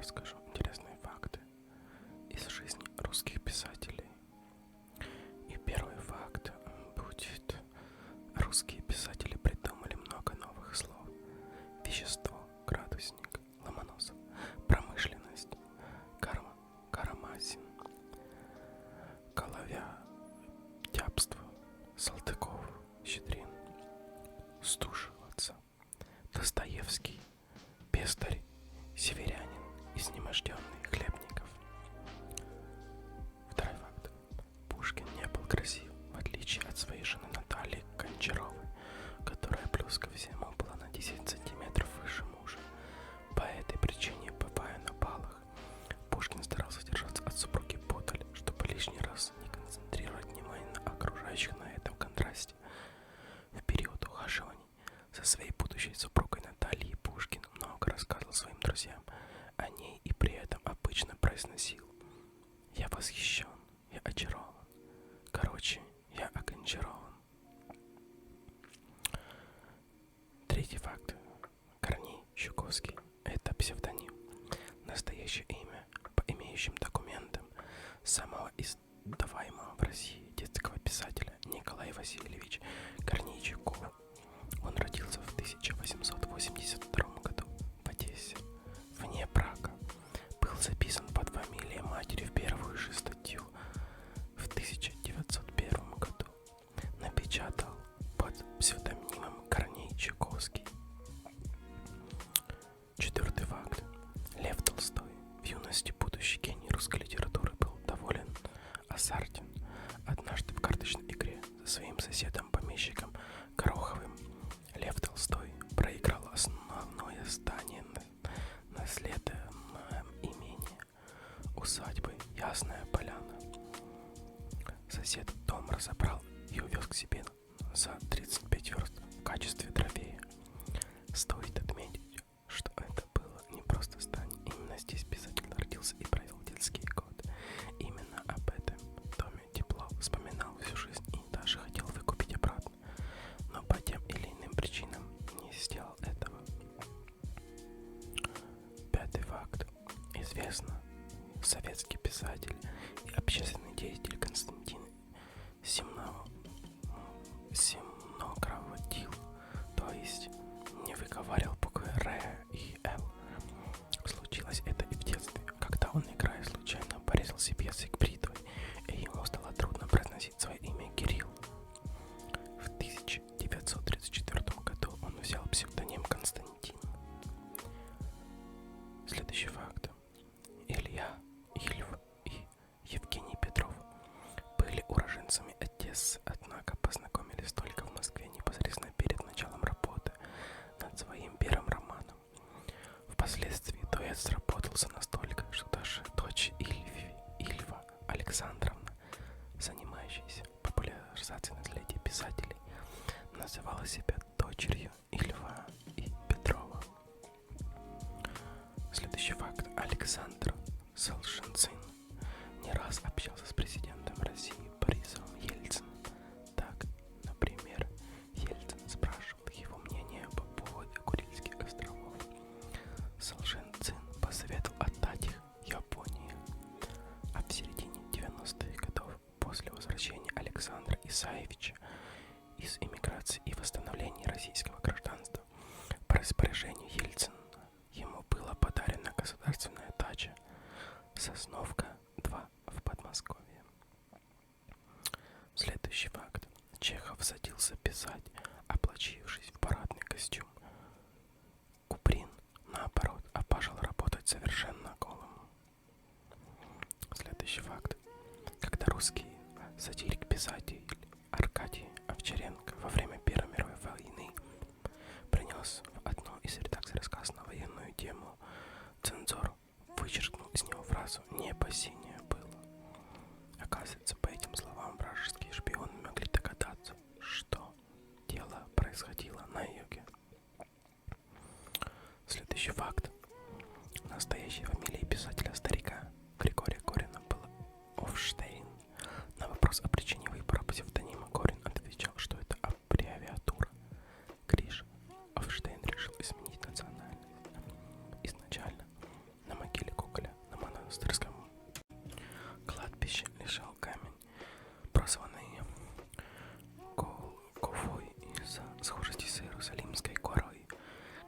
расскажу интересные факты из жизни русских писателей. И первый факт будет: русские писатели придумали много новых слов. Вещество, градусник, Ломоносов, промышленность, Карамазин, Головя, Тяпство, Салтыков, Щедрин, Стушеваться, Достоевский, Пестарь, Северянин, Изнеможденный, Хлебников. Второй факт. Пушкин не был красив, в отличие от своей жены Натальи Гончаровой, которая плюс ко всему была на 10 сантиметров выше мужа. По этой причине, бывая на балах, Пушкин старался держаться от супруги подаль, чтобы лишний раз не концентрировать внимание на окружающих на этом контрасте. В период ухаживаний со своей будущей супругой Натальей Пушкин много рассказывал своим друзьям о ней и при этом обычно произносил: «Я восхищен, я очарован. Короче, я окончарован». Третий факт. Корней Чуковский – это псевдоним. Настоящее имя по имеющим документам самого издаваемого в России детского писателя Николай Васильевич Корнейчуков. Он родился в 1882 году в Одессе, вне брака. Был записан под фамилией матери в первую же статью в 1901 году. Напечатал под псевдонимом Корней Чуковский. Четвертый факт. Лев Толстой, в юности будущий гений русской литературы, был доволен азартен. Однажды в карточной игре со своим соседом-помещиком Гороховым Лев Толстой проиграл основное здание наследуемое имение усадьбы Ясная Поляна. Сосед дом разобрал и увез к себе за 35 верст в качестве трофея. Стоит отметить, что это было не просто здание. Именно здесь писатель родился и провел детские годы. Именно об этом доме тепло вспоминал всю жизнь и даже хотел выкупить обратно, но по тем или иным причинам не сделал этого. Пятый факт. Известно, советский писатель и общественный деятель Константин Семноградил, то есть не выговаривал буквы Р и Л. Случилось это и в детстве, когда он, играя случайно, порезал себе язык бритвой, и ему стало трудно произносить свое имя Кирилл. В 1934 году он взял псевдоним Константин. Следующий факт. Илья Ильф и Евгений Петров были уроженцами Одессы, однако познакомились только в Москве непосредственно перед началом работы над своим первым романом. Впоследствии дуэт сработался настолько, что даже дочь Ильфа Александровна, занимающаяся популяризацией наследия писателей, называла себя дочерью Ильфа и Петрова. Следующий факт. Александр Солженицын не раз общался с президентом России Борисом Ельциным. Так, например, Ельцин спрашивал его мнение по поводу Курильских островов. Солженицын посоветовал отдать их Японии. А в середине 90-х годов, после возвращения Александра Исаевича из эмиграции и восстановления российского гражданства, по распоряжению Ельцина ему была подарена государственная дача Сосновка-2 в Подмосковье. Следующий факт. Чехов садился писать, облачившись в парадный костюм. Куприн, наоборот, обожал работать совершенно голым. Следующий факт. Когда русский сатирик-писатель Аркадий Овчаренко во время Первой мировой войны принес в одну из редакций рассказ на военную тему, цензор вычеркнул из него фразу «небо синее было». Оказывается, по этим словам вражеские шпионы могли догадаться, что дело происходило на юге. Следующий факт. Настоящей фамилией писателя-старика Григория Горина была Офштейн. На вопрос о причине выбора псевдонима монастырском кладбище лежал камень, прозванный Ковой из-за схожести с Иерусалимской горой.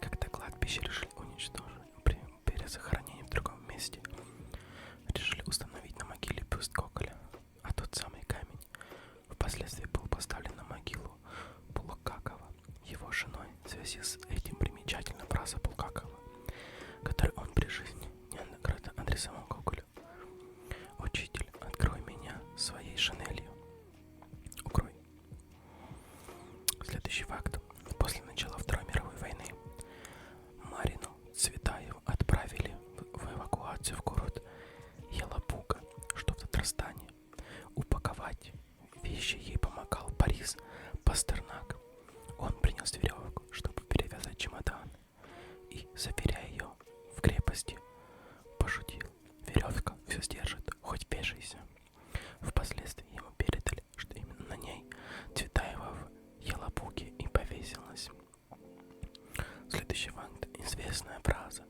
Когда кладбище решили уничтожить при перезахоронении в другом месте, решили установить на могиле бюст Гоголя, а тот самый камень впоследствии был поставлен на могилу Булгакова его женой. В связи с этим примечательна фраза Булгакова, которую он при жизни неоднократно адресовал Гоголю: «Учитель, открой меня своей шинелью. Укрой». Следующий факт. После начала Второй мировой войны Марину Цветаеву отправили в эвакуацию в город Елабуга, что в Татарстане. Упаковать вещи ей помогал Борис Пастернак. Он принес веревку, чтобы перевязать чемодан, и, заверяя ее в крепости, пошутил: «Веревка все сдержит, хоть вешайся». Впоследствии ему передали, что именно на ней Цветаева в Елабуге и повесилась. Следующий факт. Известная фраза: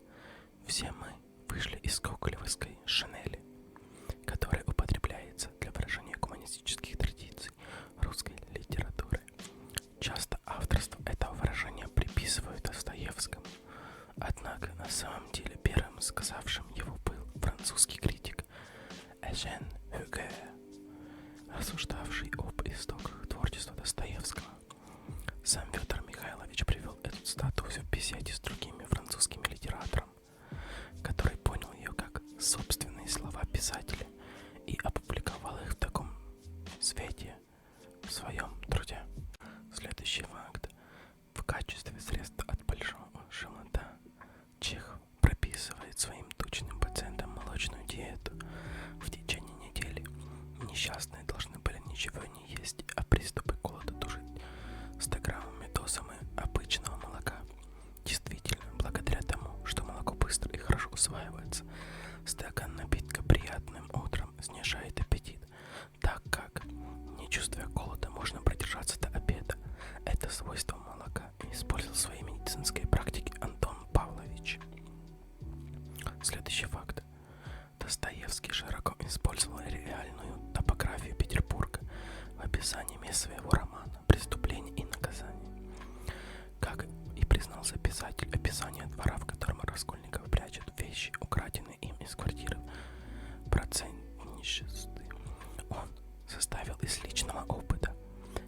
«Все мы вышли из гоголевской шинели», которая употребляется для выражения гуманистических традиций русской литературы. Часто авторство этого выражения приписывают Достоевскому. Однако на самом деле первым сказавшим его был французский критик Эжен Гюго, рассуждавший об истоках творчества Достоевского. Сам Федор Михайлович привел эту цитату в беседе с другими французскими литераторами, который понял ее как собственные слова писателя и опубликовал их в таком свете в своем труде. Следующий факт. В качестве средства от большого живота Чехов прописывает своим тучным пациентам молочную диету. В течение недели несчастные должны были ничего не есть, а приступы голода душить 100 граммами дозами обычного молока. Действительно, благодаря тому, что молоко быстро и хорошо усваивается, стакан напитка приятным утром снижает аппетит, так как, не чувствуя голода, можно продержаться до обеда. Это свойство молока использовал в своей медицинской практике Антон Павлович. Следующий факт. Достоевский широко использовал реальную топографию Петербурга в описании мест своего романа «Преступление и наказание». Как и признался писатель, описание двора, в котором Раскольников прячет вещи, украденные им из квартиры процентничества, он составил из личного опыта.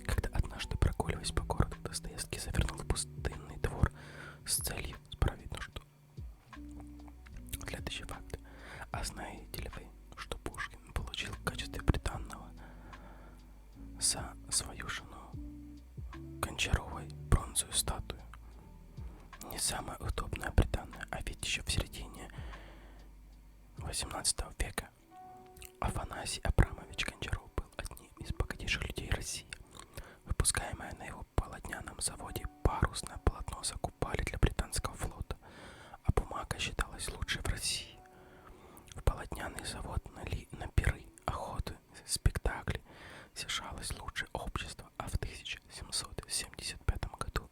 Когда однажды, прогуливаясь по городу, Достоевский завернул в пустынный двор с целью справить нужду. Следующий факт. А знаете ли вы, что Пушкин получил в качестве приданного за свою жену Гончаровой бронзовую статую? Не самое удобное приданное, а ведь еще в середине 18 века Афанасий Абрамович Гончаров был одним из богатейших людей России. Выпускаемое на его полотняном заводе парусное полотно закупали для британского флота, а бумага считалась лучшей в России. В полотняный завод на пиры, охоты, спектакли съезжалось лучшее общество, а в 1775 году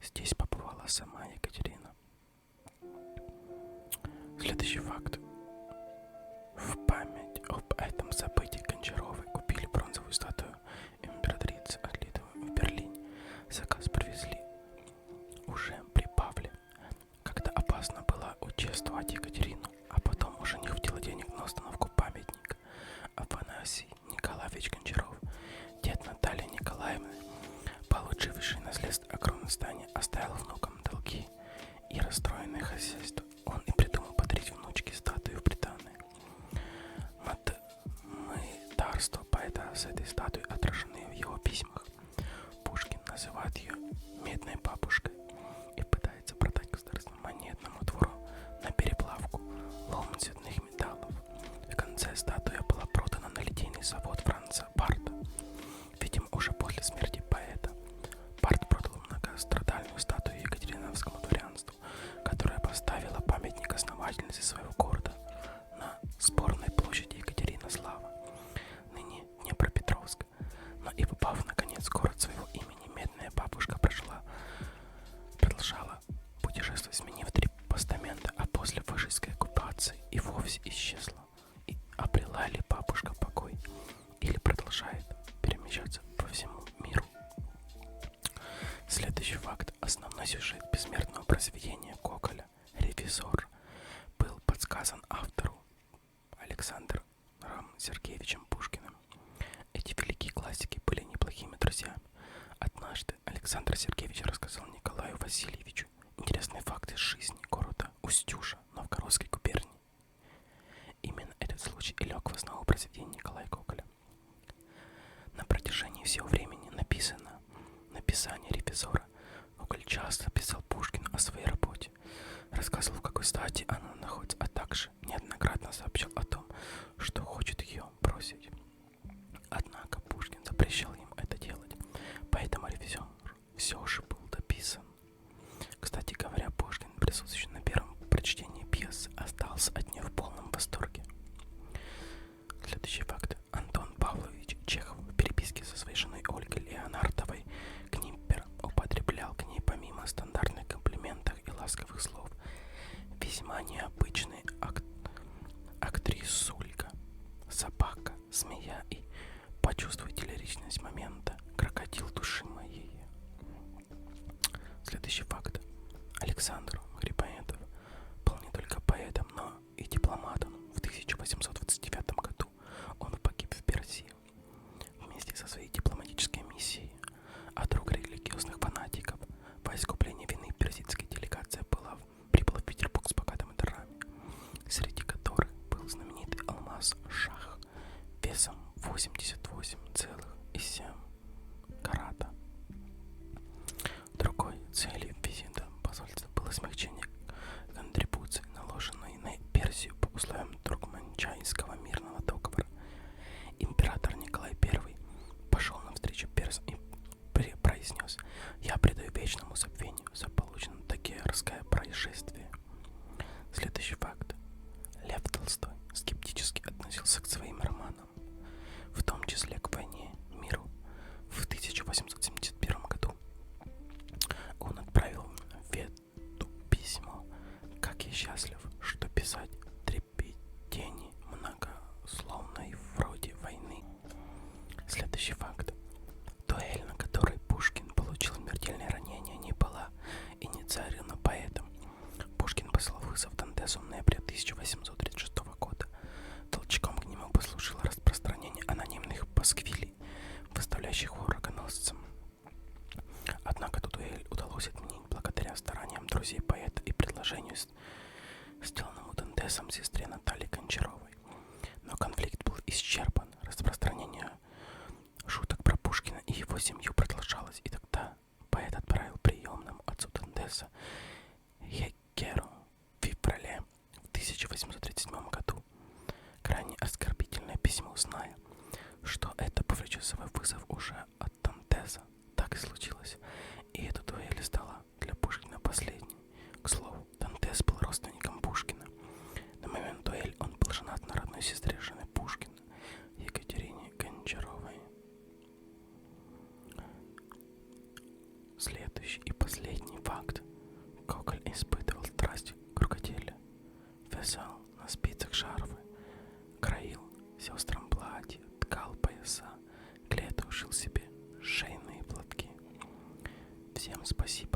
здесь побывала сама Екатерина. Следующий факт. В память об этом событии Гончаровой купили бронзовую статую императрицы, отлитую в Берлине. Заказ привезли уже при Павле, когда опасно было участвовать Екатерину, а потом уже не хватило денег на установку памятника. Афанасий Николаевич Гончаров, дед Натальи Николаевны, получивший наследство огромное здание, оставил внукам долги и расстроенное хозяйство. Он и придумал подарить внучке статую в приданое. Мытарство поэта с этой статуей отражены в его письмах. Пушкин называет ее «медной бабушкой» и пытается продать государственному монетному двору на переплавку лом цветных металлов. В конце статуя была продана на литейный завод Франца Барта. Видимо, уже после смерти поэта. Барт продал многострадальную статую екатериновскому дворянству, которая поставила памятник основательнице своего города на спорной площади Екатеринослава, ныне Днепропетровск. Но и попав наконец в город своего имени, медная бабушка продолжала путешествовать, сменив 3 постамента, а после фашистской оккупации и вовсе исчезла. показан автору Александром Сергеевичем Пушкиным. Эти великие классики были неплохими друзьями. Однажды Александр Сергеевич рассказал Николаю Васильевичу интересные факты из жизни города Устюжа Новгородской губернии. Именно этот случай и лег в основу произведения Николая Гоголя. На протяжении всего времени написания «Ревизора» Гоголь часто писал Пушкину о своей работе, рассказывал, в какой стадии она находится, а также неоднократно сообщал о том, что хочет ее бросить. Однако Пушкин запрещал им это делать, поэтому «Ревизор» все же был дописан. Кстати говоря, Пушкин, присутствующий на первом прочтении пьесы, остался от нее в полном восторге. Следующий факт. Антон Павлович Чехов в переписке со своей женой Ольгой Леонардовой Книппер употреблял к ней помимо стандартных комплиментов и ласковых слов весьма необычный актрисулька, собака, змея и, почувствуйте лиричность момента, крокодил души моей. Следующий факт. Александр Грибоедов был не только поэтом, но и дипломатом. В 1829 году он погиб в Персии вместе со своей дипломатической миссией, а друг религиозных фанатиков во искупление вины персидская делегация прибыла в Петербург с богатыми дарами, среди которых был знаменитый алмаз Шах весом 88,7 карата. Другой целью визита посольства было смягчение контрибуции, наложенной на Персию по условиям Туркменчайского мирного договора. Император Николай I пошел навстречу персам и произнес: «Я предаю вечному забвению за полученное Дагерское происшествие». Следующий факт. Лев Толстой скептически относился к своим романам, в том числе к «Войне миру». В 1871 году он отправил Веду письмо: «Как я счастлив, что писать дребедени многословной вроде войны». Следующий факт. Дуэль, на которой Пушкин получил смертельное ранение, не была инициирована поэтом. Пушкин послал вызов Дантесу в ноябре 1836 года. Толчком к нему послужило распространение анонимных пасквилей, выставляющих его рогоносцем. Однако эту дуэль удалось отменить благодаря стараниям друзей поэта и предложению, сделанному Дантесом сестре Наталье Гончаровой. Но конфликт был исчерпан, распространение шуток про Пушкина и его семью продолжалось, и тогда поэт отправил приемному отцу Дантеса Хеккеру в феврале в 1837 году крайне оскорбительное письмо, зная, что это повлечет свой вызов уже от Дантеса. Так и случилось, и эта дуэль стала для Пушкина последней. К слову, Дантес был родственником Пушкина. На момент дуэли он был женат на родной сестре жены Пушкина, Екатерине Гончаровой. Следующий и последний факт. Гоголь испытывал страсть к рукоделию. Вязал на спицах шарфы, краил сестрам платья, ткал пояса, к лету шил себе шейные платки. Всем спасибо